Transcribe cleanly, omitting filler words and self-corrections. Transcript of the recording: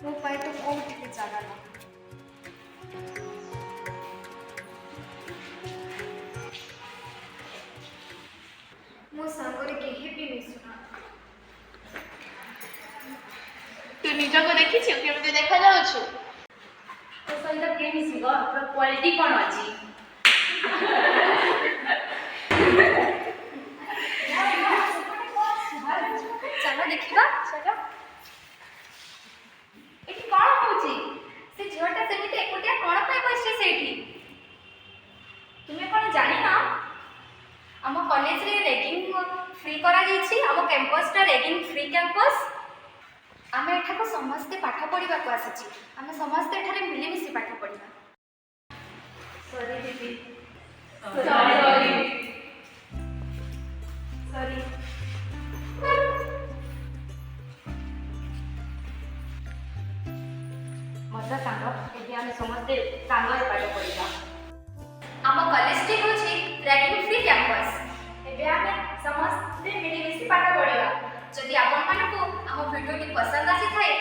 ମୋ ପାଇଁ ତ କୋଉଠି ବି ଜାଗା ନାହିଁ। ମୋ ସାଙ୍ଗରେ କେହି ବି ମିଶୁନା। ତୁ ନିଜକୁ ଦେଖିଛୁ କେମିତି ଦେଖାଯାଉଛୁ? ତୋ ସହିତ କିଏ ମିଶିବ? ତୋର କ୍ୱାଲିଟି କ'ଣ ଅଛି? ଚାଲ ଦେଖିବା। ଚାଲ। ଏଠି କ'ଣ ହଉଛି? ସେ ଝିଅଟା ସେମିତି ଏକୁଟିଆ କ'ଣ ପାଇଁ ବସିଛି ସେଇଠି? ତୁମେ କ'ଣ ଜାଣିନ? ଆମ କଲେଜରେ ରେଗିଂ ଫ୍ରି କରାଯାଇଛି। ଆମ କ୍ୟାମ୍ପସଟା ରେଗିଂ ଫ୍ରି କ୍ୟାମ୍ପସ୍। ଆମେ ଏଠାକୁ ସମସ୍ତେ ପାଠ ପଢ଼ିବାକୁ ଆସିଛୁ। ଆମେ ସମସ୍ତେ ଏଠାରେ ମିଳିମିଶି ପାଠ ପଢ଼ିବା। ସରି ଦିଦି। ସରି। ମଜା ସାଙ୍ଗ, ଏବେ ଆମେ ସମସ୍ତେ ସାଙ୍ଗରେ ପାଠ ପଢ଼ିବା। ଆମ କଲେଜଟି ହେଉଛି ରେଗିଂ ଫ୍ରି କ୍ୟାମ୍ପସ୍। ଏବେ ଆମେ ସମସ୍ତେ ମିଳିମିଶି ପାଠ ପଢ଼ିବା। ଯଦି ଆପଣମାନଙ୍କୁ ଆମ ଭିଡ଼ିଓଟି ପସନ୍ଦ ଆସିଥାଏ